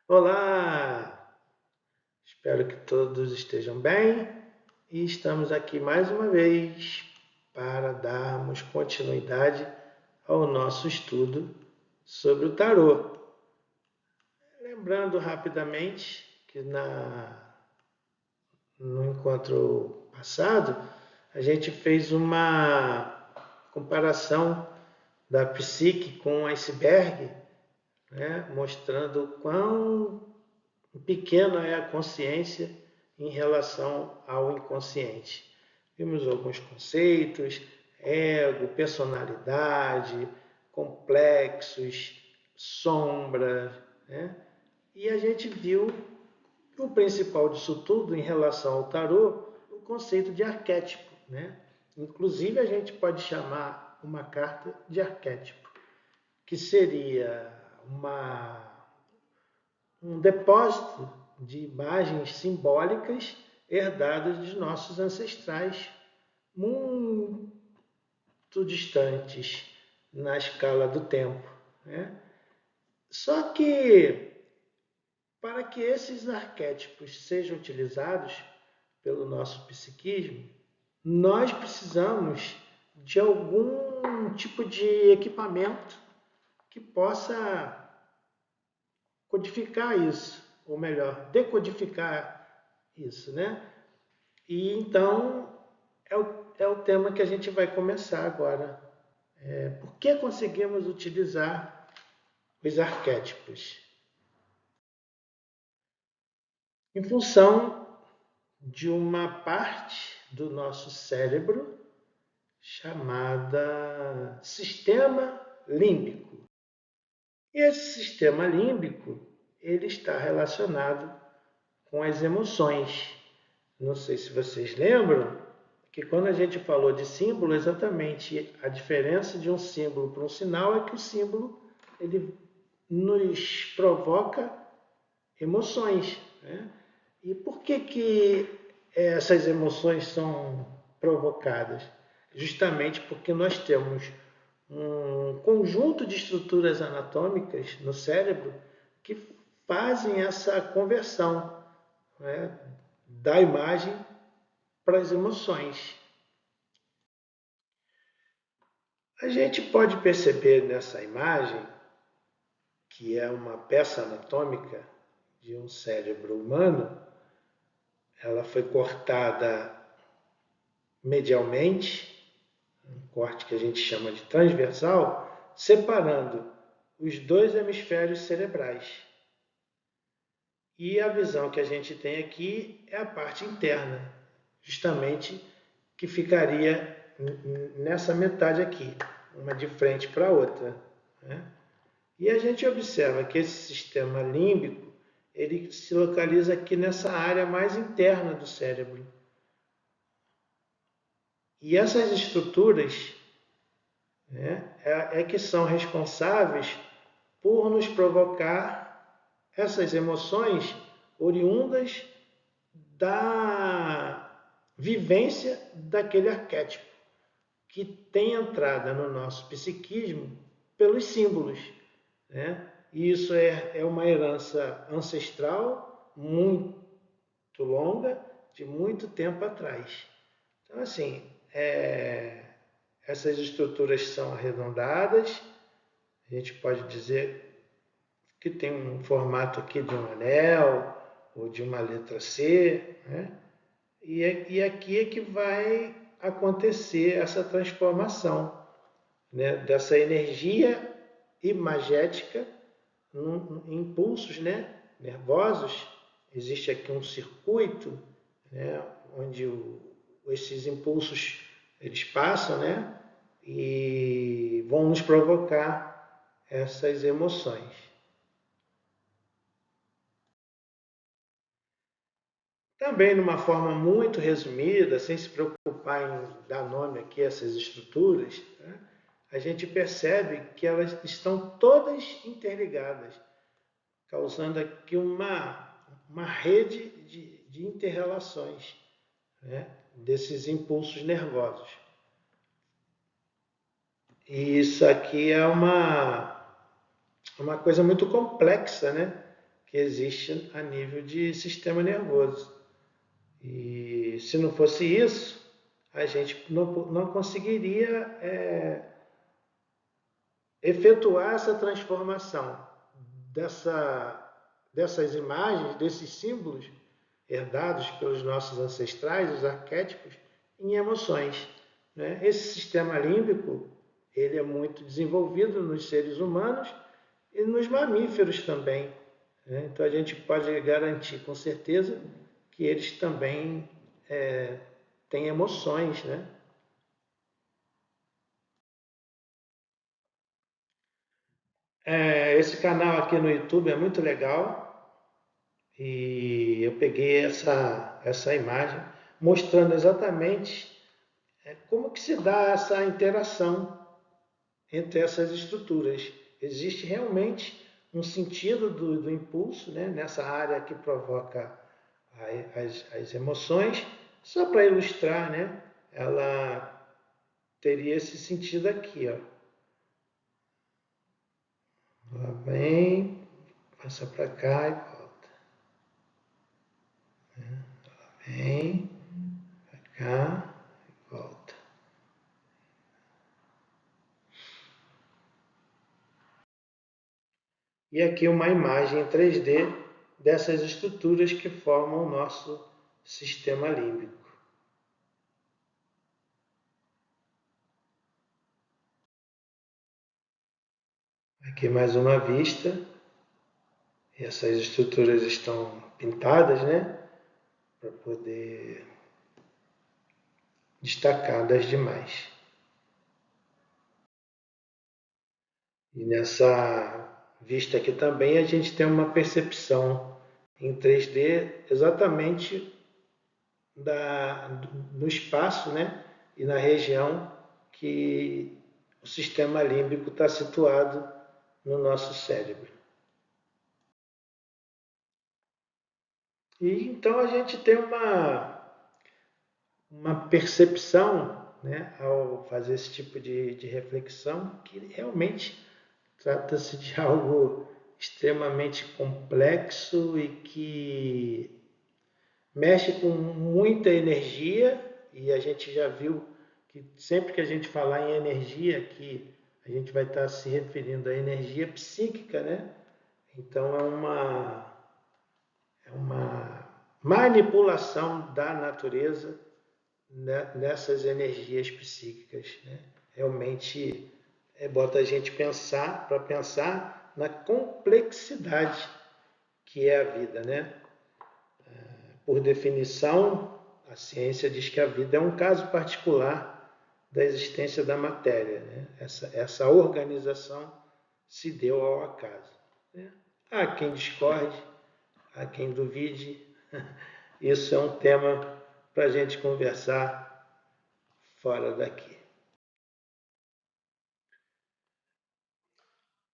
Olá! Espero que todos estejam bem e estamos aqui mais uma vez para darmos continuidade ao nosso estudo sobre o tarô. Lembrando rapidamente que no encontro passado a gente fez uma comparação da psique com o iceberg, né, mostrando o quão pequena é a consciência em relação ao inconsciente. Vimos alguns conceitos, ego, personalidade, complexos, sombra, né? E a gente viu o principal disso tudo em relação ao tarô, o conceito de arquétipo, né? Inclusive a gente pode chamar uma carta de arquétipo, que seria um depósito de imagens simbólicas herdadas dos nossos ancestrais, muito distantes na escala do tempo, né? Só que, para que esses arquétipos sejam utilizados pelo nosso psiquismo, nós precisamos de algum tipo de equipamento que possa codificar isso, ou melhor, decodificar isso, né? E então é o tema que a gente vai começar agora. Por que conseguimos utilizar os arquétipos? Em função de uma parte do nosso cérebro chamada sistema límbico. E esse sistema límbico, ele está relacionado com as emoções. Não sei se vocês lembram que quando a gente falou de símbolo, exatamente a diferença de um símbolo para um sinal é que o símbolo ele nos provoca emoções, né? E por que essas emoções são provocadas? Justamente porque nós temos um conjunto de estruturas anatômicas no cérebro que fazem essa conversão, né, da imagem para as emoções. A gente pode perceber nessa imagem, que é uma peça anatômica de um cérebro humano, ela foi cortada medialmente, um corte que a gente chama de transversal, separando os dois hemisférios cerebrais. E a visão que a gente tem aqui é a parte interna, justamente que ficaria nessa metade aqui, uma de frente para a outra, né? E a gente observa que esse sistema límbico ele se localiza aqui nessa área mais interna do cérebro. E essas estruturas, né, que são responsáveis por nos provocar essas emoções oriundas da vivência daquele arquétipo que tem entrada no nosso psiquismo pelos símbolos, né? E isso é uma herança ancestral muito longa, de muito tempo atrás. Então, assim, essas estruturas são arredondadas, a gente pode dizer que tem um formato aqui de um anel ou de uma letra C, né? E aqui é que vai acontecer essa transformação, né, dessa energia imagética em impulsos, né, nervosos. Existe aqui um circuito, né, onde esses impulsos eles passam, né, e vão nos provocar essas emoções. Também, numa forma muito resumida, sem se preocupar em dar nome aqui a essas estruturas, né, a gente percebe que elas estão todas interligadas, causando aqui uma rede de interrelações, né, desses impulsos nervosos. E isso aqui é uma coisa muito complexa, né? que existe a nível de sistema nervoso. E se não fosse isso, a gente não conseguiria efetuar essa transformação dessas imagens, desses símbolos herdados pelos nossos ancestrais, os arquétipos, em emoções. Né? Esse sistema límbico ele é muito desenvolvido nos seres humanos e nos mamíferos também. Né? Então a gente pode garantir com certeza que eles também têm emoções. Né? Esse canal aqui no YouTube é muito legal e eu peguei essa imagem mostrando exatamente como que se dá essa interação entre essas estruturas. Existe realmente um sentido do impulso, né, nessa área que provoca as emoções. Só para ilustrar, né, ela teria esse sentido aqui. Ó. Ela vem, passa para cá e volta. Vem, para cá e volta. E aqui uma imagem em 3D dessas estruturas que formam o nosso sistema límbico. Aqui mais uma vista. Essas estruturas estão pintadas, né? Para poder destacar das demais. E nessa vista aqui também a gente tem uma percepção em 3D exatamente no espaço, né? E na região que o sistema límbico está situado no nosso cérebro. E então a gente tem uma percepção, né, ao fazer esse tipo de reflexão, que realmente trata-se de algo extremamente complexo e que mexe com muita energia, e a gente já viu que sempre que a gente falar em energia aqui, a gente vai estar se referindo à energia psíquica, né? Então é uma manipulação da natureza nessas energias psíquicas. Né? Realmente bota a gente para pensar na complexidade que é a vida. Né? Por definição, a ciência diz que a vida é um caso particular da existência da matéria. Né? Essa organização se deu ao acaso. Né? Há quem discorde, há quem duvide. Isso é um tema para a gente conversar fora daqui.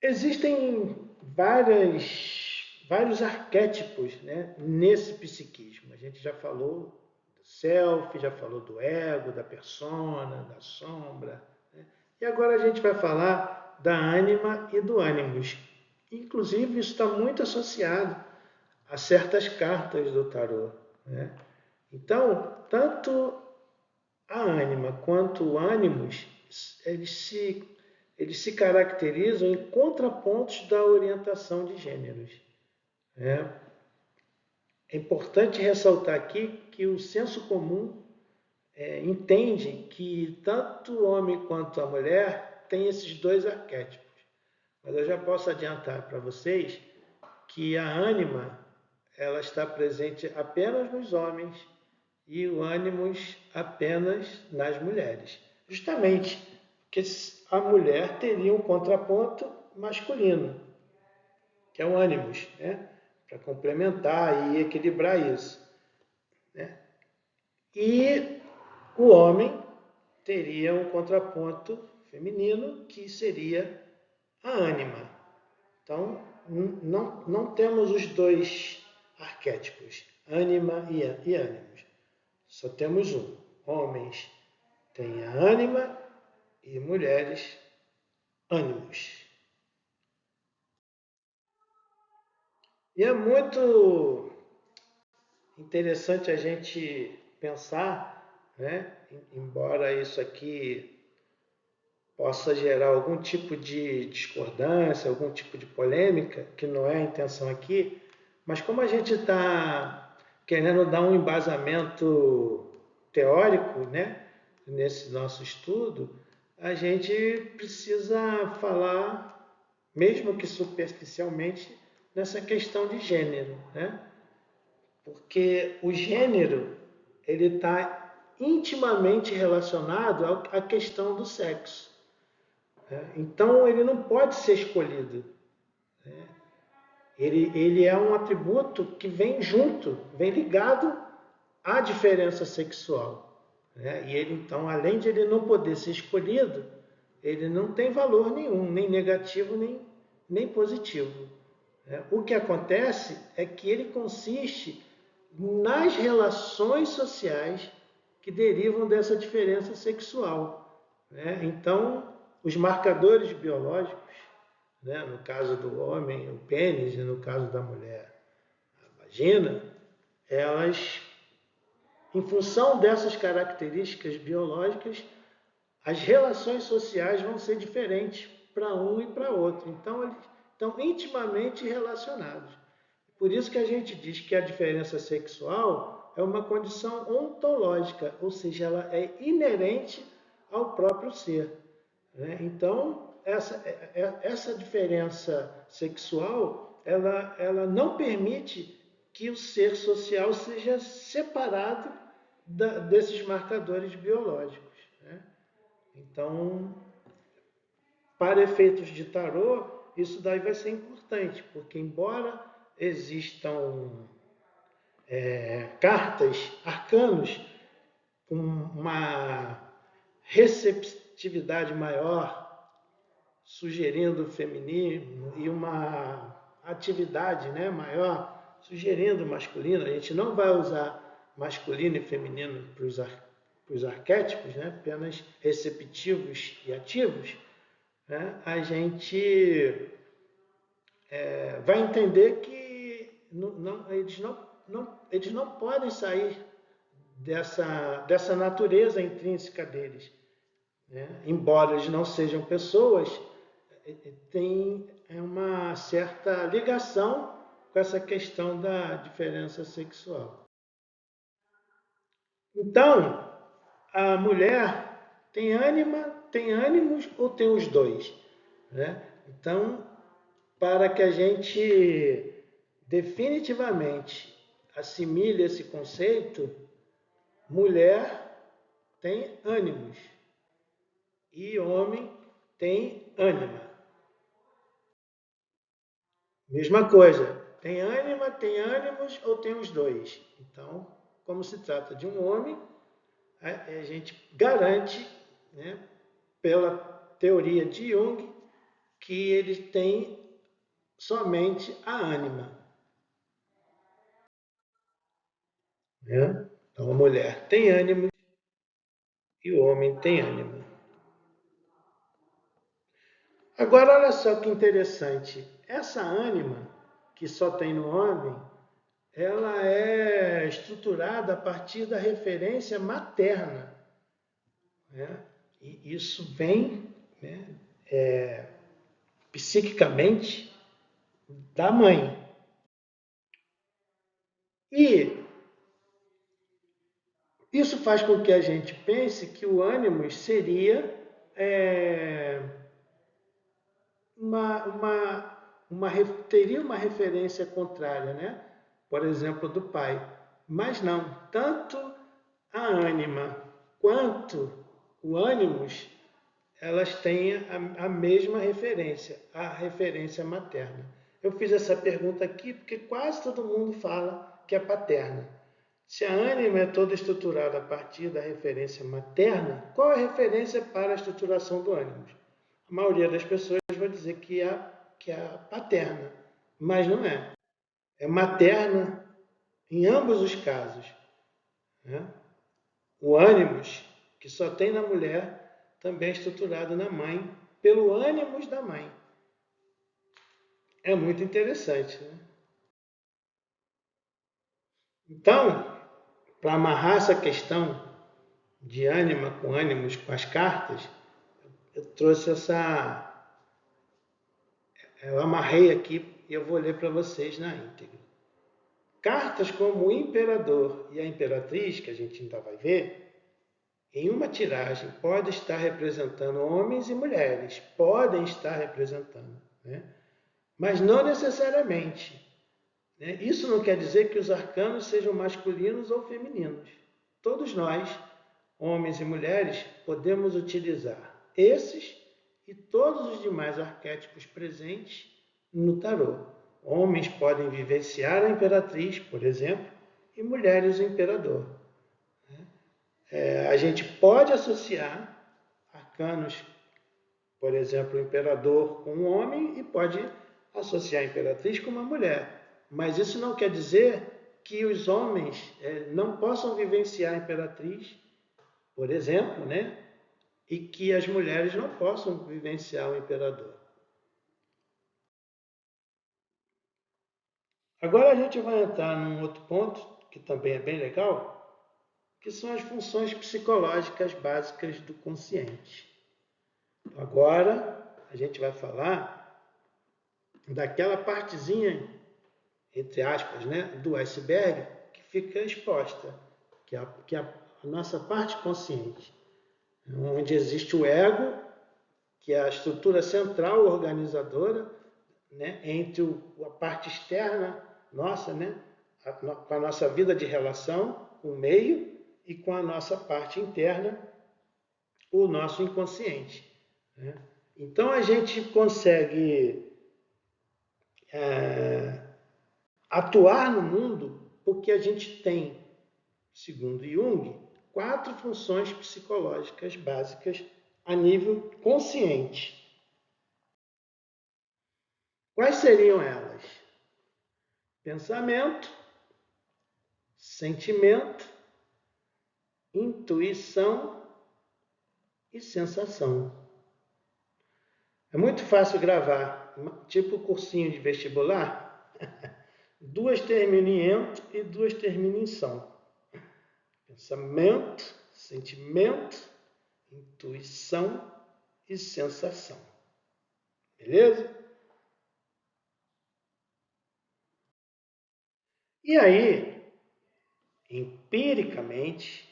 Existem vários arquétipos, né, nesse psiquismo. A gente já falou do self, já falou do ego, da persona, da sombra. Né? E agora a gente vai falar da ânima e do ânimos. Inclusive, isso está muito associado a certas cartas do tarô. Né? Então, tanto a ânima quanto o ânimos, eles se caracterizam em contrapontos da orientação de gêneros. Né? É importante ressaltar aqui que o senso comum entende que tanto o homem quanto a mulher têm esses dois arquétipos. Mas eu já posso adiantar para vocês que a ânima ela está presente apenas nos homens e o ânimos apenas nas mulheres. Justamente porque a mulher teria um contraponto masculino, que é o ânimos, né? Para complementar e equilibrar isso. Né? E o homem teria um contraponto feminino, que seria a ânima. Então, não temos os dois arquétipos, ânima e ânimos. Só temos um. Homens têm a ânima e mulheres ânimos. E é muito interessante a gente pensar, né? Embora isso aqui possa gerar algum tipo de discordância, algum tipo de polêmica, que não é a intenção aqui, mas como a gente está querendo dar um embasamento teórico, né, nesse nosso estudo, a gente precisa falar, mesmo que superficialmente, nessa questão de gênero, né? Porque o gênero ele está intimamente relacionado à questão do sexo, né? Então ele não pode ser escolhido. Ele é um atributo que vem junto, vem ligado à diferença sexual, né? E ele, então, além de ele não poder ser escolhido, ele não tem valor nenhum, nem negativo, nem positivo, né? O que acontece é que ele consiste nas relações sociais que derivam dessa diferença sexual, né? Então, os marcadores biológicos, né? No caso do homem, o pênis, e no caso da mulher, a vagina, elas, em função dessas características biológicas, as relações sociais vão ser diferentes para um e para outro. Então, eles estão intimamente relacionados. Por isso que a gente diz que a diferença sexual é uma condição ontológica, ou seja, ela é inerente ao próprio ser, né? Então, essa diferença sexual, ela não permite que o ser social seja separado desses marcadores biológicos, né? Então, para efeitos de tarô, isso daí vai ser importante, porque embora existam cartas, arcanos, com uma receptividade maior, sugerindo o feminino, e uma atividade, né, maior, sugerindo o masculino. A gente não vai usar masculino e feminino para os arquétipos, né, apenas receptivos e ativos, né? A gente vai entender que eles não podem sair dessa natureza intrínseca deles, né? Embora eles não sejam pessoas, tem uma certa ligação com essa questão da diferença sexual. Então, a mulher tem ânima, tem ânimos ou tem os dois, né? Então, para que a gente definitivamente assimile esse conceito, mulher tem ânimos e homem tem ânima. Mesma coisa, tem ânima, tem ânimos ou tem os dois. Então, como se trata de um homem, a gente garante, né, pela teoria de Jung, que ele tem somente a ânima, né? Então, a mulher tem ânimo e o homem tem ânima. Agora, olha só que interessante. Essa ânima que só tem no homem, ela é estruturada a partir da referência materna, né? E isso vem, né, psiquicamente da mãe. E isso faz com que a gente pense que o ânimos seria é, teria uma referência contrária, né? Por exemplo, do pai. Mas não, tanto a ânima quanto o ânimos, elas têm a mesma referência, a referência materna. Eu fiz essa pergunta aqui porque quase todo mundo fala que é paterna. Se a ânima é toda estruturada a partir da referência materna, qual é a referência para a estruturação do ânimo? A maioria das pessoas vai dizer que é a paterna, mas não é. É materna em ambos os casos, né? O ânimos, que só tem na mulher, também é estruturado na mãe, pelo ânimos da mãe. É muito interessante, né? Então, para amarrar essa questão de ânima com ânimos com as cartas, eu trouxe eu amarrei aqui e eu vou ler para vocês na íntegra. Cartas como o Imperador e a Imperatriz, que a gente ainda vai ver, em uma tiragem pode estar representando homens e mulheres, podem estar representando, né? Mas não necessariamente, né? Isso não quer dizer que os arcanos sejam masculinos ou femininos. Todos nós, homens e mulheres, podemos utilizar esses e todos os demais arquétipos presentes no tarô. Homens podem vivenciar a imperatriz, por exemplo, e mulheres o imperador. A gente pode associar arcanos, por exemplo, o imperador com um homem e pode associar a imperatriz com uma mulher. Mas isso não quer dizer que os homens não possam vivenciar a imperatriz, por exemplo, né? E que as mulheres não possam vivenciar o imperador. Agora a gente vai entrar num outro ponto, que também é bem legal, que são as funções psicológicas básicas do consciente. Agora a gente vai falar daquela partezinha, entre aspas, né, do iceberg, que fica exposta, que é a nossa parte consciente, onde existe o ego, que é a estrutura central organizadora, né, entre a parte externa nossa, né, com a nossa vida de relação, o meio, e com a nossa parte interna, o nosso inconsciente, né? Então a gente consegue atuar no mundo porque a gente tem, segundo Jung, 4 funções psicológicas básicas a nível consciente. Quais seriam elas? Pensamento, sentimento, intuição e sensação. É muito fácil gravar, tipo cursinho de vestibular, 2 terminam em ento e 2 terminam em são. Pensamento, sentimento, intuição e sensação. Beleza? E aí, empiricamente,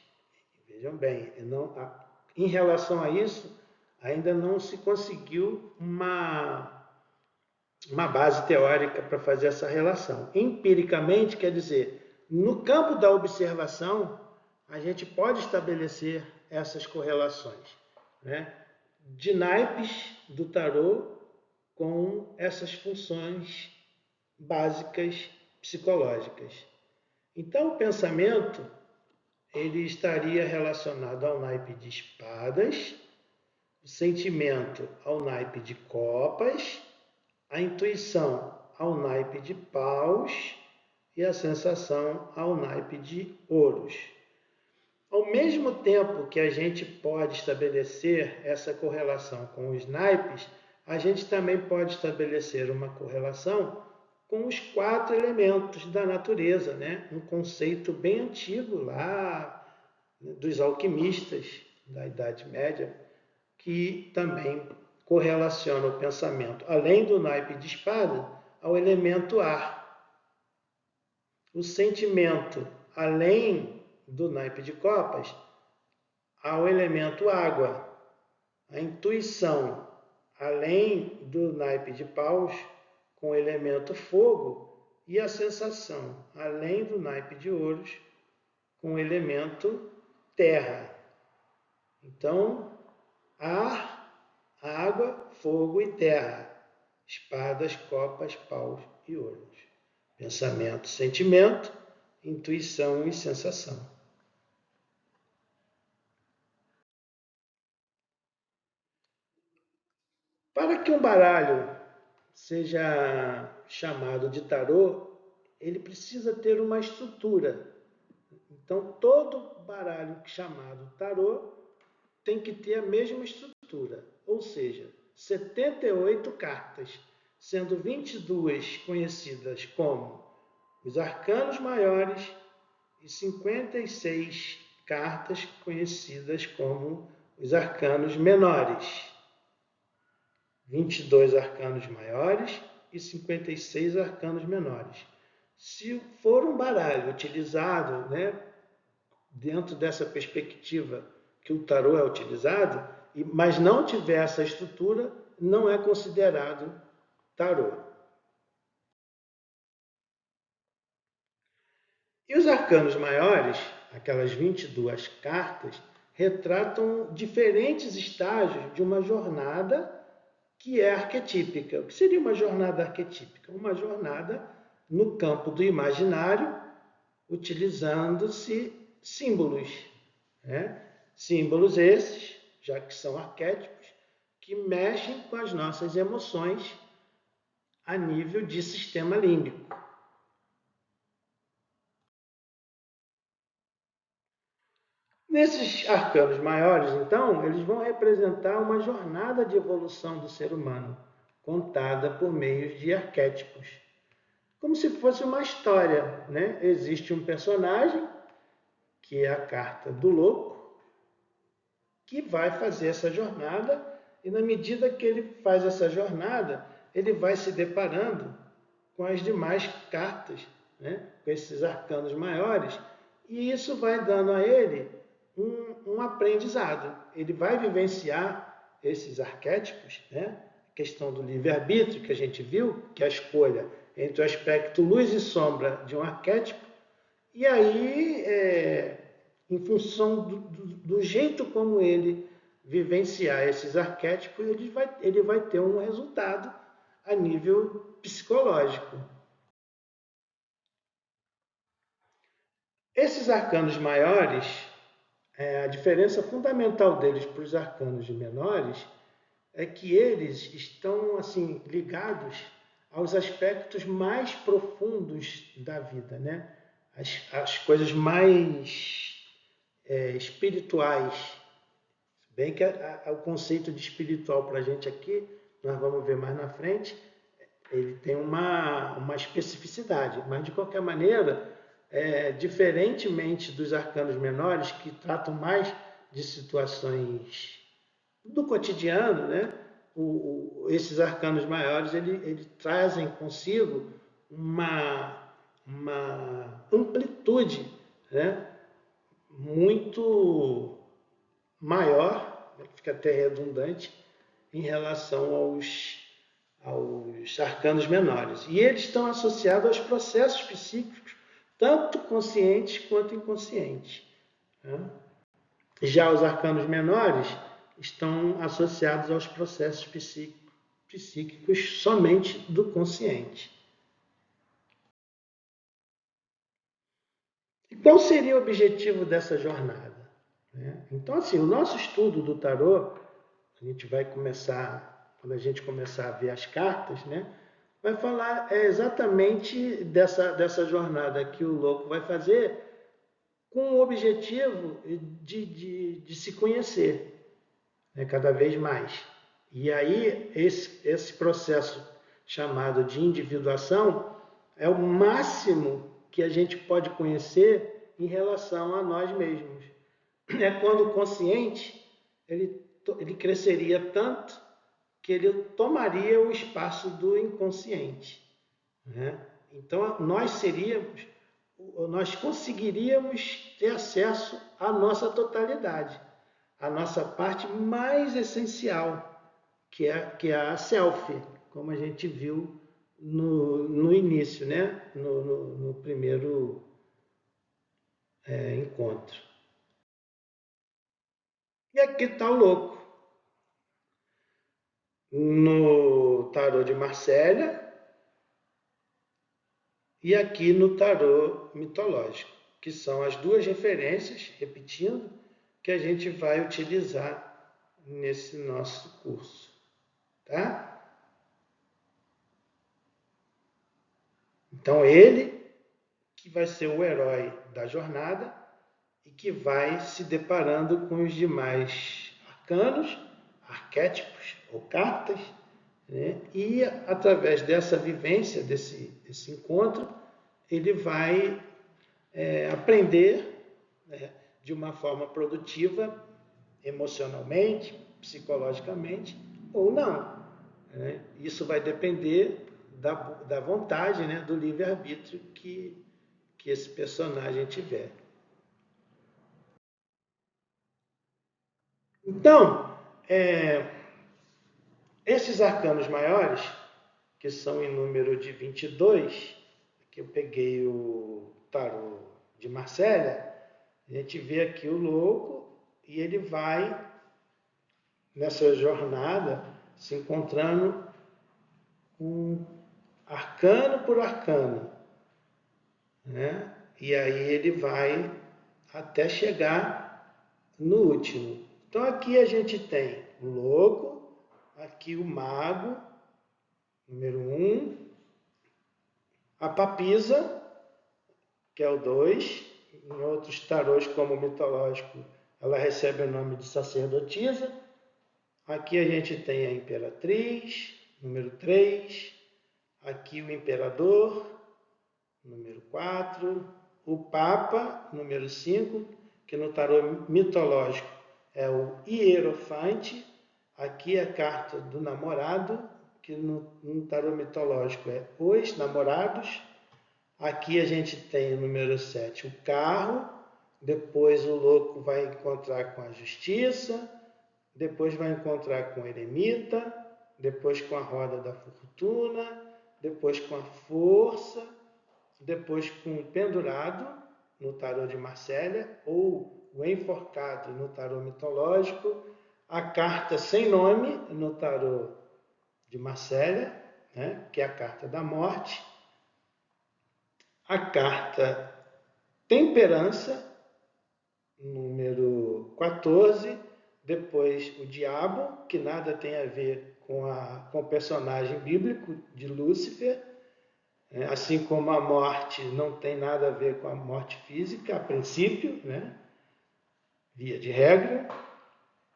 vejam bem, em relação a isso, ainda não se conseguiu uma base teórica para fazer essa relação. Empiricamente, quer dizer, no campo da observação, a gente pode estabelecer essas correlações, né, de naipes do tarô com essas funções básicas psicológicas. Então, o pensamento ele estaria relacionado ao naipe de espadas, o sentimento ao naipe de copas, a intuição ao naipe de paus e a sensação ao naipe de ouros. Ao mesmo tempo que a gente pode estabelecer essa correlação com os naipes, a gente também pode estabelecer uma correlação com os 4 elementos da natureza, né? Um conceito bem antigo lá, né, dos alquimistas da Idade Média, que também correlaciona o pensamento, além do naipe de espada, ao elemento ar. O sentimento, além do naipe de copas, ao elemento água. A intuição, além do naipe de paus, com o elemento fogo. E a sensação, além do naipe de ouros, com o elemento terra. Então, ar, água, fogo e terra. Espadas, copas, paus e ouros. Pensamento, sentimento, intuição e sensação. Para que um baralho seja chamado de tarô, ele precisa ter uma estrutura. Então, todo baralho chamado tarô tem que ter a mesma estrutura, ou seja, 78 cartas, sendo 22 conhecidas como os arcanos maiores e 56 cartas conhecidas como os arcanos menores. 22 arcanos maiores e 56 arcanos menores. Se for um baralho utilizado, né, dentro dessa perspectiva que o tarô é utilizado, mas não tiver essa estrutura, não é considerado tarô. E os arcanos maiores, aquelas 22 cartas, retratam diferentes estágios de uma jornada que é arquetípica. O que seria uma jornada arquetípica? Uma jornada no campo do imaginário, utilizando-se símbolos. Né? Símbolos esses, já que são arquétipos, que mexem com as nossas emoções a nível de sistema límbico. Nesses arcanos maiores, então, eles vão representar uma jornada de evolução do ser humano, contada por meio de arquétipos. Como se fosse uma história, né? Existe um personagem, que é a carta do louco, que vai fazer essa jornada, e na medida que ele faz essa jornada, ele vai se deparando com as demais cartas, né? Com esses arcanos maiores, e isso vai dando a ele um aprendizado. Ele vai vivenciar esses arquétipos, né? A questão do livre-arbítrio que a gente viu, que é a escolha entre o aspecto luz e sombra de um arquétipo, e aí, em função do jeito como ele vivenciar esses arquétipos, ele vai ter um resultado a nível psicológico. Esses arcanos maiores, a diferença fundamental deles para os arcanos menores é que eles estão assim ligados aos aspectos mais profundos da vida, né? As coisas mais espirituais. Bem que o conceito de espiritual para a gente aqui, nós vamos ver mais na frente, ele tem uma especificidade, mas de qualquer maneira, diferentemente dos arcanos menores, que tratam mais de situações do cotidiano, né? Esses arcanos maiores ele trazem consigo uma amplitude, né? Muito maior, fica até redundante, em relação aos arcanos menores. E eles estão associados aos processos psíquicos, tanto conscientes quanto inconscientes. Né? Já os arcanos menores estão associados aos processos psíquicos somente do consciente. E qual seria o objetivo dessa jornada? Então, assim, o nosso estudo do tarô, a gente vai começar, quando a gente começar a ver as cartas, né, vai falar exatamente dessa jornada que o louco vai fazer com o objetivo de se conhecer, né, cada vez mais. E aí, esse processo chamado de individuação é o máximo que a gente pode conhecer em relação a nós mesmos. É quando o consciente ele cresceria tanto que ele tomaria o espaço do inconsciente. Né? Então, nós conseguiríamos ter acesso à nossa totalidade, à nossa parte mais essencial, que é a self, como a gente viu no início, né? no primeiro encontro. E aqui está o louco. No tarô de Marsella e aqui no tarô mitológico, que são as duas referências, repetindo, que a gente vai utilizar nesse nosso curso, tá? Então ele que vai ser o herói da jornada e que vai se deparando com os demais arcanos, arquétipos ou cartas, né? E através dessa vivência, desse encontro, ele vai aprender, né, de uma forma produtiva, emocionalmente, psicologicamente, ou não. Né? Isso vai depender da vontade, né, do livre-arbítrio que esse personagem tiver. Então, esses arcanos maiores, que são em número de 22, que eu peguei o tarô de Marsella, a gente vê aqui o louco e ele vai, nessa jornada, se encontrando com arcano por arcano, né? E aí ele vai até chegar no último. Então aqui a gente tem o louco, aqui o mago, número 1, a papisa, que é o 2, em outros tarôs como o mitológico, ela recebe o nome de sacerdotisa. Aqui a gente tem a imperatriz, número 3, aqui o imperador, número 4, o papa, número 5, que no tarô mitológico é o hierofante, aqui a carta do namorado, que no tarô mitológico é os namorados. Aqui a gente tem o número 7, o carro, depois o louco vai encontrar com a justiça, depois vai encontrar com o eremita, depois com a roda da fortuna, depois com a força, depois com o pendurado, no tarô de Marsella, ou o enforcado no tarô mitológico, a carta sem nome no tarô de Marsella, né, que é a carta da morte, a carta temperança, número 14, depois o diabo, que nada tem a ver com o personagem bíblico de Lúcifer, assim como a morte não tem nada a ver com a morte física, a princípio, né? Via de regra.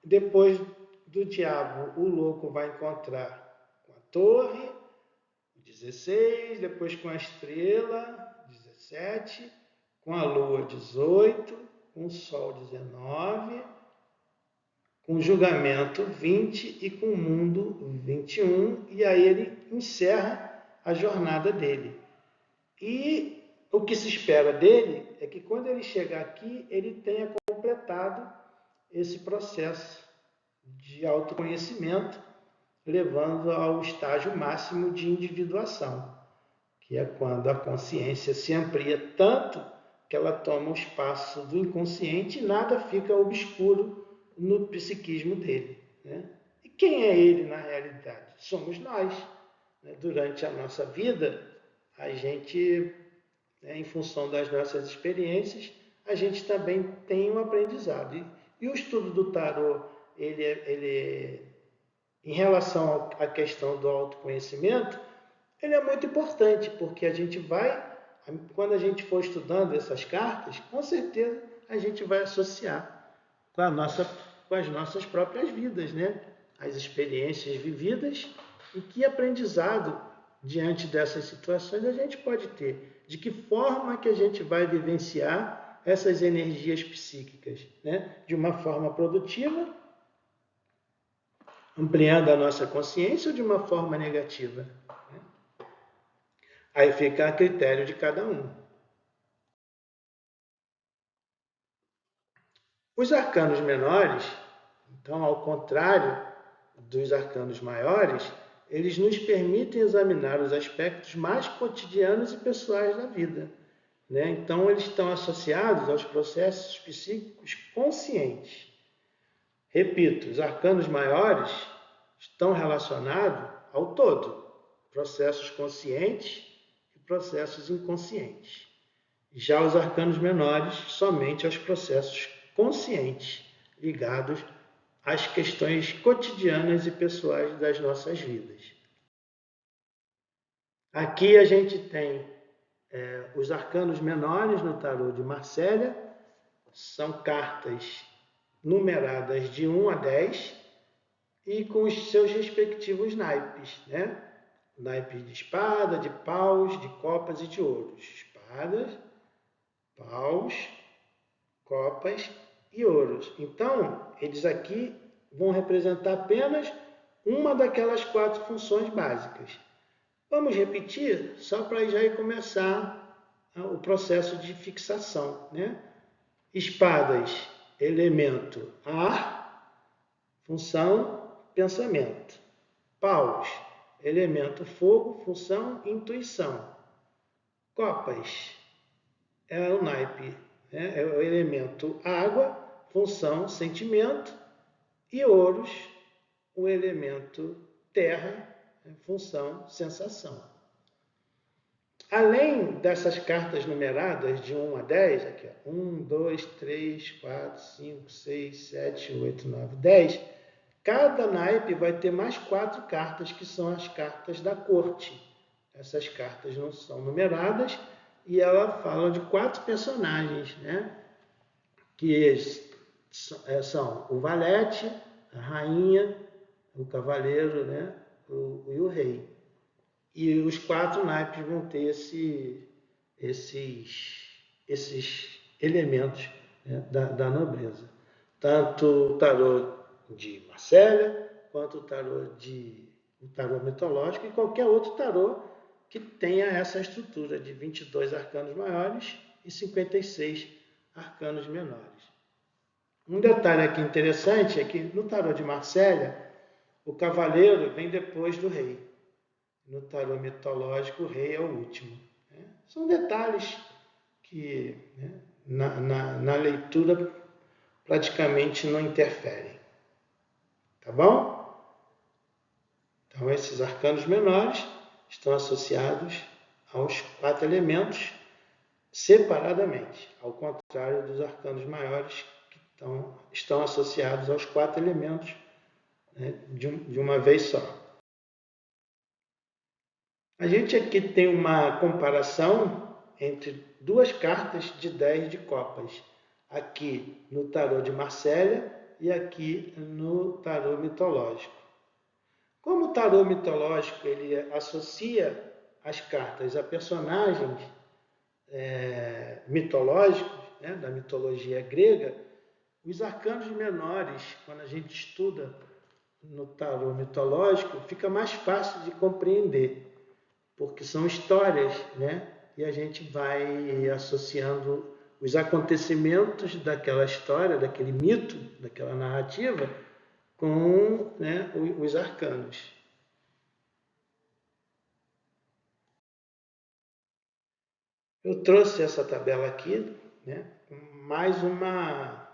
Depois do diabo, o louco vai encontrar com a torre, 16, depois com a estrela, 17, com a lua, 18, com o sol, 19, com o julgamento, 20 e com o mundo, 21, e aí ele encerra a jornada dele. E o que se espera dele é que quando ele chegar aqui, ele tenha completado esse processo de autoconhecimento, levando ao estágio máximo de individuação, que é quando a consciência se amplia tanto que ela toma o espaço do inconsciente e nada fica obscuro no psiquismo dele. Né? E quem é ele na realidade? Somos nós. Né? Durante a nossa vida, a gente, em função das nossas experiências, a gente também tem um aprendizado. E o estudo do tarô, em relação à questão do autoconhecimento, ele é muito importante, porque a gente vai, quando a gente for estudando essas cartas, com certeza a gente vai associar com as nossas próprias vidas, né? As experiências vividas e que aprendizado diante dessas situações a gente pode ter. De que forma que a gente vai vivenciar essas energias psíquicas, né? De uma forma produtiva, ampliando a nossa consciência, ou de uma forma negativa. Aí fica a critério de cada um. Os arcanos menores, então, ao contrário dos arcanos maiores, eles nos permitem examinar os aspectos mais cotidianos e pessoais da vida. Né? Então, eles estão associados aos processos psíquicos conscientes. Repito, os arcanos maiores estão relacionados ao todo, processos conscientes e processos inconscientes. Já os arcanos menores, somente aos processos conscientes, ligados às questões cotidianas e pessoais das nossas vidas. Aqui a gente tem os arcanos menores no tarô de Marsella, são cartas numeradas de 1 a 10 e com os seus respectivos naipes, né? Naipes de espada, de paus, de copas e de ouros. Espadas, paus, copas e ouros. Então, eles aqui vão representar apenas uma daquelas 4 funções básicas. Vamos repetir só para já começar o processo de fixação, né? Espadas, elemento ar, função pensamento. Paus, elemento fogo, função intuição. Copas é o naipe, né? É o elemento água, função sentimento. E ouros, o elemento terra, função sensação. Além dessas cartas numeradas de 1 a 10, aqui, ó, 1, 2, 3, 4, 5, 6, 7, 8, 9, 10, cada naipe vai ter mais 4 cartas, que são as cartas da corte. Essas cartas não são numeradas e ela fala de 4 personagens, né? Que são o valete, a rainha, o cavaleiro, né? E o rei. E os 4 naipes vão ter esses elementos, né, da nobreza. Tanto o tarô de Marselha, quanto o tarô mitológico e qualquer outro tarô que tenha essa estrutura de 22 arcanos maiores e 56 arcanos menores. Um detalhe aqui interessante é que no tarô de Marselha, o cavaleiro vem depois do rei. No tarô mitológico, o rei é o último. Né? São detalhes que, né, na leitura praticamente não interferem. Tá bom? Então, esses arcanos menores estão associados aos 4 elementos separadamente, ao contrário dos arcanos maiores que estão associados aos 4 elementos, né, de uma vez só. A gente aqui tem uma comparação entre 2 cartas de 10 de copas, aqui no tarô de Marselha e aqui no tarô mitológico. Como o tarô mitológico ele associa as cartas a personagens mitológicos, né, da mitologia grega, os arcanos menores, quando a gente estuda no tarô mitológico, fica mais fácil de compreender, porque são histórias, né? E a gente vai associando os acontecimentos daquela história, daquele mito, daquela narrativa, com, né, os arcanos. Eu trouxe essa tabela aqui, né, mais uma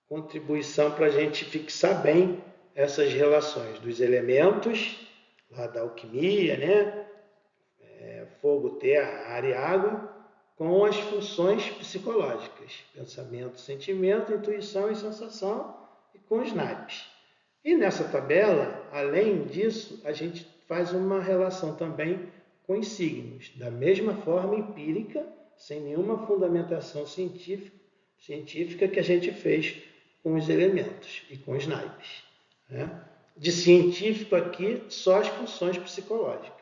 contribuição para a gente fixar bem essas relações dos elementos, lá da alquimia, né, fogo, terra, ar e água, com as funções psicológicas, pensamento, sentimento, intuição e sensação, e com os naipes. E nessa tabela, além disso, a gente faz uma relação também com os signos, da mesma forma empírica, sem nenhuma fundamentação científica que a gente fez com os elementos e com os naipes. Né? De científico aqui, só as funções psicológicas.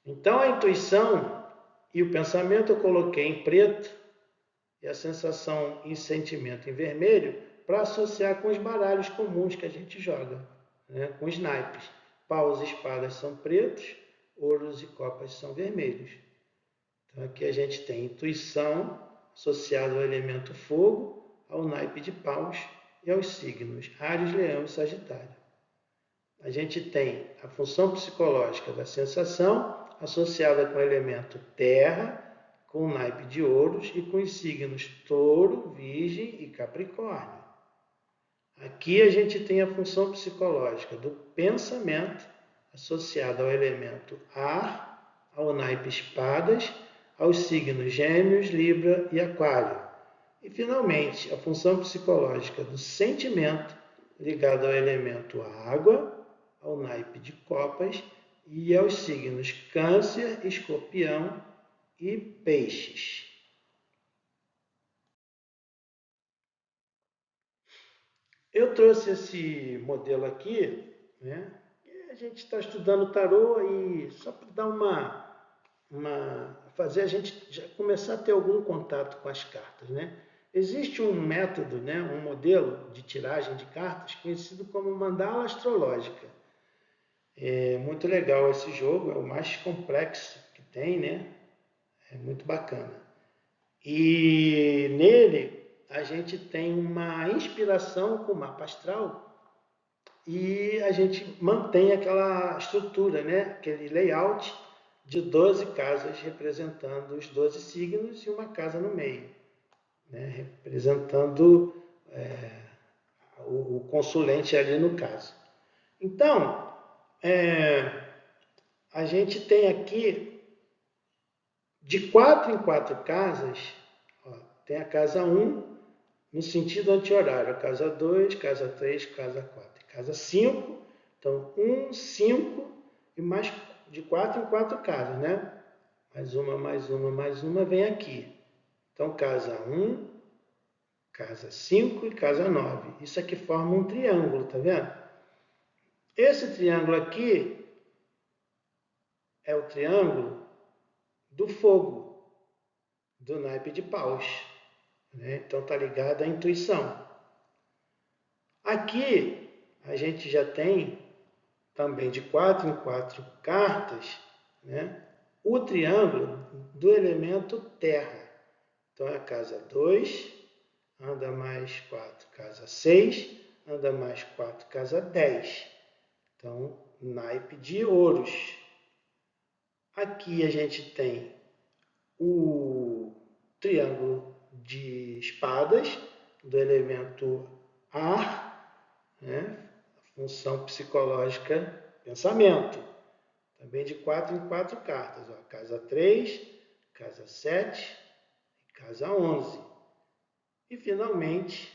Então, a intuição e o pensamento eu coloquei em preto e a sensação e sentimento em vermelho para associar com os baralhos comuns que a gente joga, né? Com os naipes. Paus e espadas são pretos, ouros e copas são vermelhos. Então, aqui a gente tem intuição associada ao elemento fogo, ao naipe de paus e aos signos Áries, Leão e Sagitário. A gente tem a função psicológica da sensação, associada com o elemento terra, com o naipe de ouros e com os signos touro, virgem e capricórnio. Aqui a gente tem a função psicológica do pensamento, associada ao elemento ar, ao naipe espadas, aos signos gêmeos, libra e aquário. E finalmente a função psicológica do sentimento, ligada ao elemento água, ao naipe de copas e aos signos câncer, escorpião e peixes. Eu trouxe esse modelo aqui, né? A gente está estudando tarô e só para dar uma fazer a gente já começar a ter algum contato com as cartas, né? Existe um método, né, um modelo de tiragem de cartas conhecido como mandala astrológica. É muito legal esse jogo, é o mais complexo que tem, né? É muito bacana. E nele a gente tem uma inspiração com o mapa astral e a gente mantém aquela estrutura, né? Aquele layout de 12 casas representando os 12 signos e uma casa no meio, né? Representando o consulente ali no caso. Então, a gente tem aqui, de 4 em 4 casas, ó, tem a casa 1 no sentido anti-horário, a casa 2, casa 3, casa 4, casa 5, então 1, 5 e mais de 4 em 4 casas, né? Mais uma, mais uma, mais uma, vem aqui. Então, casa 1, casa 5 e casa 9. Isso aqui forma um triângulo, tá vendo? Esse triângulo aqui é o triângulo do fogo, do naipe de paus, né? Então está ligado à intuição. Aqui a gente já tem também de 4 em 4 cartas, né? O triângulo do elemento terra. Então é a casa 2, anda mais 4, casa 6, anda mais 4, casa 10. Então, naipe de ouros. Aqui a gente tem o triângulo de espadas do elemento ar, né? Função psicológica, pensamento. Também de 4 em 4 cartas. Ó. Casa 3, casa 7 e casa 11. E, finalmente,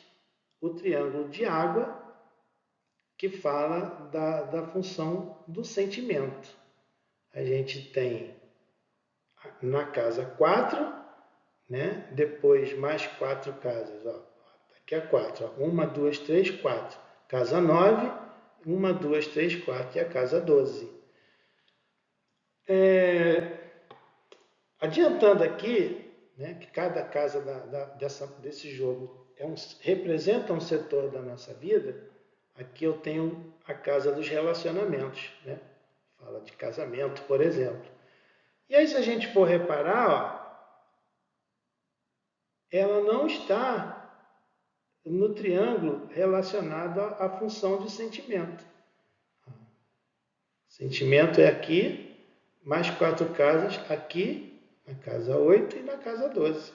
o triângulo de água, que fala da função do sentimento. A gente tem na casa 4, né? Depois mais 4 casas. Ó. Aqui é 4. Ó. 1, 2, 3, 4. Casa 9, 1, 2, 3, 4. E a casa 12. Adiantando aqui, né, que cada casa desse jogo representa um setor da nossa vida, aqui eu tenho a casa dos relacionamentos, né? Fala de casamento, por exemplo. E aí, se a gente for reparar, ó, ela não está no triângulo relacionado à função de sentimento. Sentimento é aqui, mais 4 casas aqui, na casa 8 e na casa 12.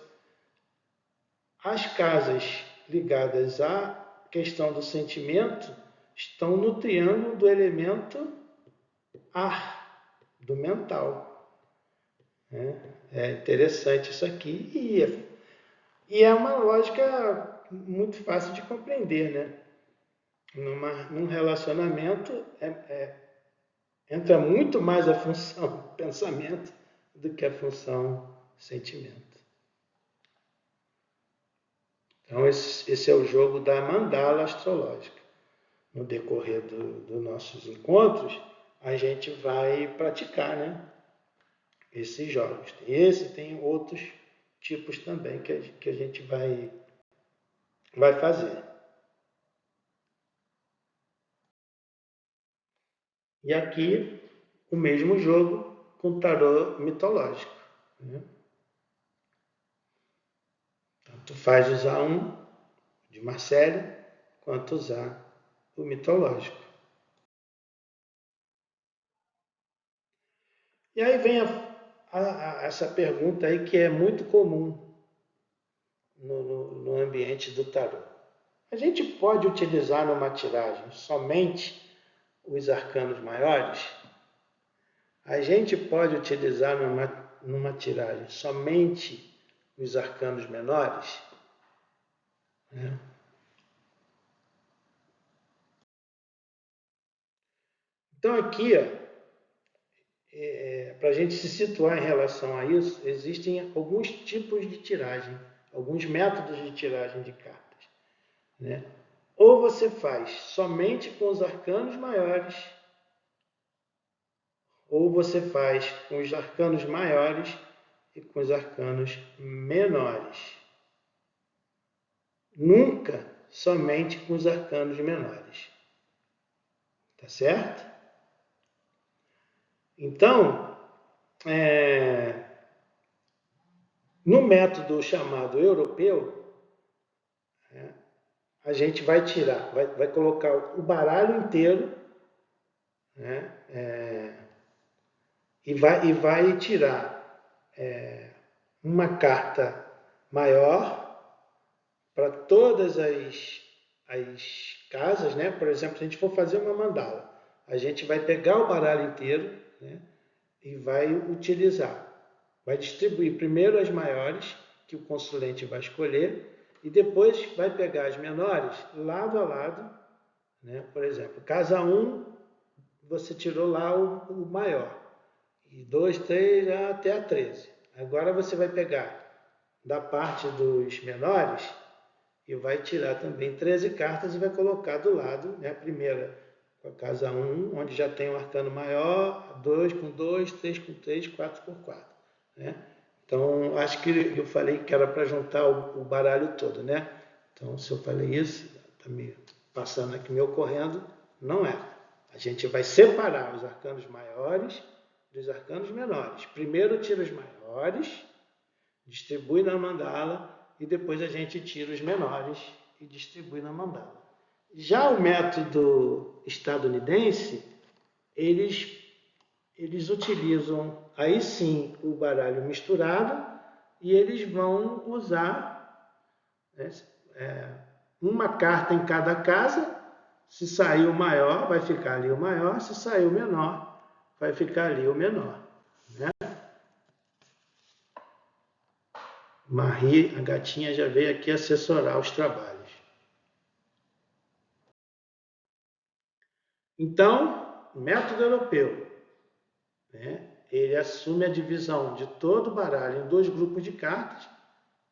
As casas ligadas à questão do sentimento estão no triângulo do elemento ar, do mental. É interessante isso aqui e é uma lógica muito fácil de compreender, né? Num relacionamento entra muito mais a função pensamento do que a função sentimento. Então, esse é o jogo da mandala astrológica. No decorrer dos nossos encontros, a gente vai praticar, né, esses jogos. Esse tem outros tipos também que a gente vai fazer. E aqui, o mesmo jogo com tarô mitológico. Né? Tanto faz usar um de Marcelo, quanto usar o mitológico. E aí vem essa pergunta aí que é muito comum no ambiente do tarô. A gente pode utilizar numa tiragem somente os arcanos maiores? A gente pode utilizar numa tiragem somente os arcanos menores? Né? Então aqui, para a gente se situar em relação a isso, existem alguns tipos de tiragem, alguns métodos de tiragem de cartas. Né? Ou você faz somente com os arcanos maiores, ou você faz com os arcanos maiores e com os arcanos menores. Nunca somente com os arcanos menores. Tá certo? Então, no método chamado europeu, a gente vai tirar, vai colocar o baralho inteiro, e vai tirar uma carta maior para todas as casas, né? Por exemplo, se a gente for fazer uma mandala, a gente vai pegar o baralho inteiro, né? E vai utilizar. Vai distribuir primeiro as maiores, que o consulente vai escolher, e depois vai pegar as menores lado a lado, né? Por exemplo, casa 1, você tirou lá o maior, e 2, 3, até a 13. Agora você vai pegar da parte dos menores e vai tirar também 13 cartas e vai colocar do lado, né? A primeira com a casa 1, onde já tem um arcano maior, 2 com 2, 3 com 3, 4 com 4. Né? Então, acho que eu falei que era para juntar o baralho todo, né? Então, se eu falei isso, está me passando aqui, me ocorrendo, não é. A gente vai separar os arcanos maiores dos arcanos menores. Primeiro tira os maiores, distribui na mandala, e depois a gente tira os menores e distribui na mandala. Já o método estadunidense, eles utilizam aí sim o baralho misturado e eles vão usar, né, uma carta em cada casa. Se sair o maior, vai ficar ali o maior. Se sair o menor, vai ficar ali o menor. Né? Marie, a gatinha, já veio aqui assessorar os trabalhos. Então, o método europeu, né, ele assume a divisão de todo o baralho em 2 grupos de cartas,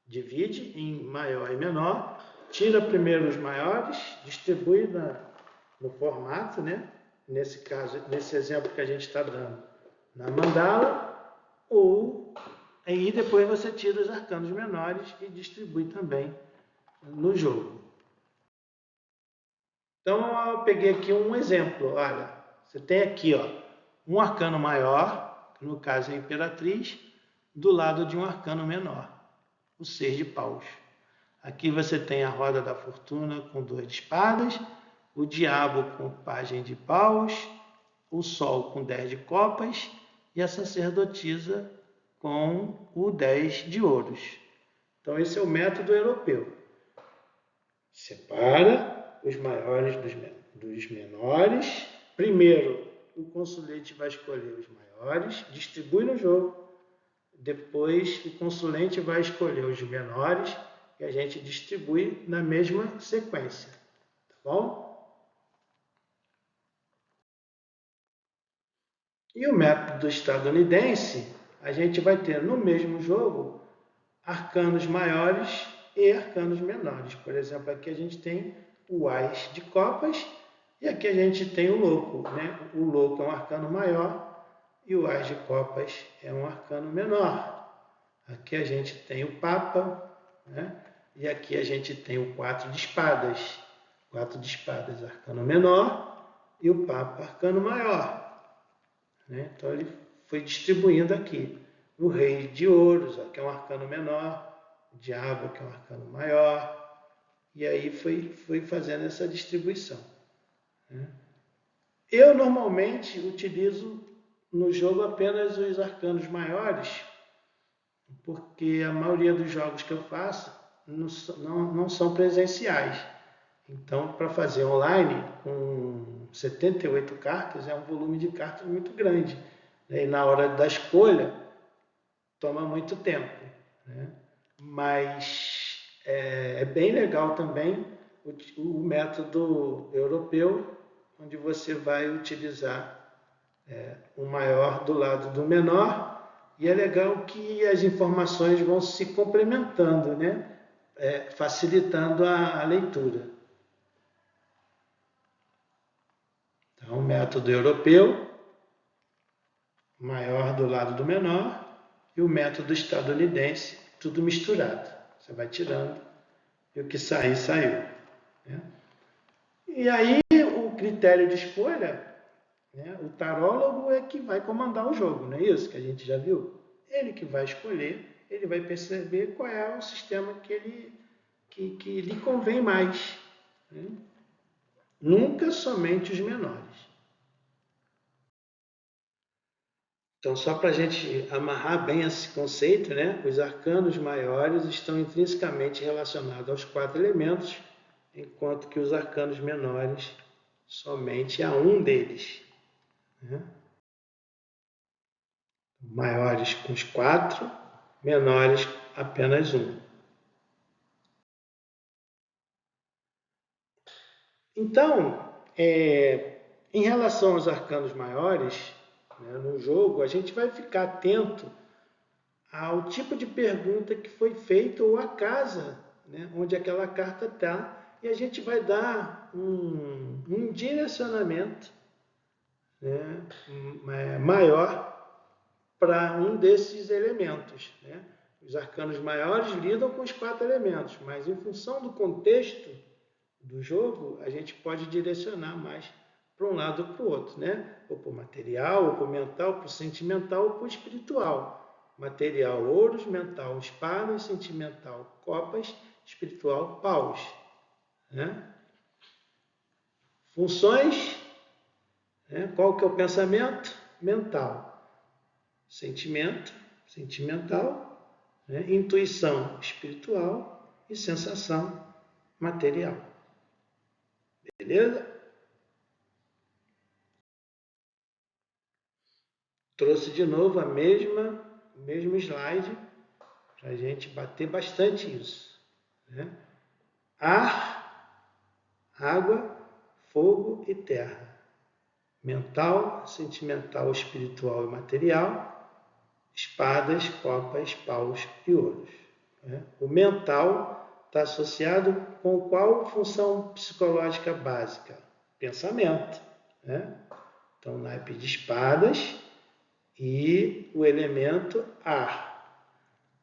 divide em maior e menor, tira primeiro os maiores, distribui no formato, né? Nesse caso, nesse exemplo que a gente está dando, na mandala, ou aí depois você tira os arcanos menores e distribui também no jogo. Então, eu peguei aqui um exemplo. Olha, você tem aqui, ó, um arcano maior, que no caso é a Imperatriz, do lado de um arcano menor, o 6 de paus. Aqui você tem a Roda da Fortuna com 2 de espadas, o Diabo com Pajem de paus, o Sol com 10 de copas e a Sacerdotisa com o 10 de ouros. Então, esse é o método europeu. Separa os maiores dos menores. Primeiro, o consulente vai escolher os maiores, distribui no jogo. Depois, o consulente vai escolher os menores e a gente distribui na mesma sequência. Tá bom? E o método estadunidense, a gente vai ter no mesmo jogo arcanos maiores e arcanos menores. Por exemplo, aqui a gente tem o Ás de copas e aqui a gente tem o louco. Né? O louco é um arcano maior e o Ás de copas é um arcano menor. Aqui a gente tem o Papa, né? E aqui a gente tem o 4 de espadas. 4 de espadas, arcano menor, e o Papa, arcano maior. Né? Então ele foi distribuindo aqui. O Rei de Ouros, que é um arcano menor, o Diabo, que é um arcano maior, e aí foi fazendo essa distribuição. Né? Eu normalmente utilizo no jogo apenas os arcanos maiores, porque a maioria dos jogos que eu faço não são presenciais. Então, para fazer online, com 78 cartas, é um volume de cartas muito grande. Né? E na hora da escolha, toma muito tempo. Né? Mas é bem legal também o método europeu, onde você vai utilizar o maior do lado do menor, e é legal que as informações vão se complementando, né? Facilitando a leitura. Então, o método europeu, maior do lado do menor, e o método estadunidense, tudo misturado. Você vai tirando e o que sair, saiu. Né? E aí o critério de escolha, né, o tarólogo é que vai comandar o jogo, não é isso que a gente já viu? Ele que vai escolher, ele vai perceber qual é o sistema que lhe convém mais. Né? Nunca somente os menores. Então, só para a gente amarrar bem esse conceito, né? Os arcanos maiores estão intrinsecamente relacionados aos 4 elementos, enquanto que os arcanos menores somente a um deles. Né? Maiores com os 4, menores apenas um. Então, em relação aos arcanos maiores, né, no jogo, a gente vai ficar atento ao tipo de pergunta que foi feita ou a casa, né, onde aquela carta está, e a gente vai dar um direcionamento, né, maior para um desses elementos. Né? Os arcanos maiores lidam com os 4 elementos, mas em função do contexto do jogo, a gente pode direcionar mais para um lado ou para o outro, né? Ou para o material, ou para o mental, para o sentimental, ou para o espiritual. Material, ouros; mental, espadas; sentimental, copas; espiritual, paus. Né? Funções, né? Qual que é o pensamento? Mental. Sentimento, sentimental, né? Intuição, espiritual, e sensação, material. Beleza? Trouxe de novo o mesmo slide para a gente bater bastante isso. Né? Ar, água, fogo e terra. Mental, sentimental, espiritual e material. Espadas, copas, paus e ouros. Né? O mental está associado com qual função psicológica básica? Pensamento. Né? Então, naipe de espadas e o elemento ar.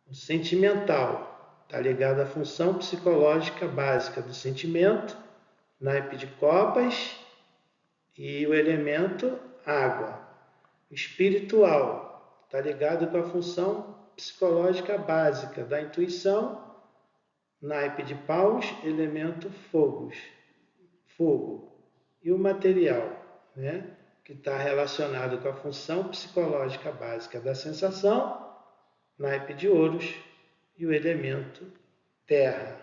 O sentimental está ligado à função psicológica básica do sentimento, naipe de copas e o elemento água. O espiritual está ligado com a função psicológica básica da intuição, naipe de paus, elemento fogo. E o material, né, que está relacionado com a função psicológica básica da sensação, naipe de ouros e o elemento terra.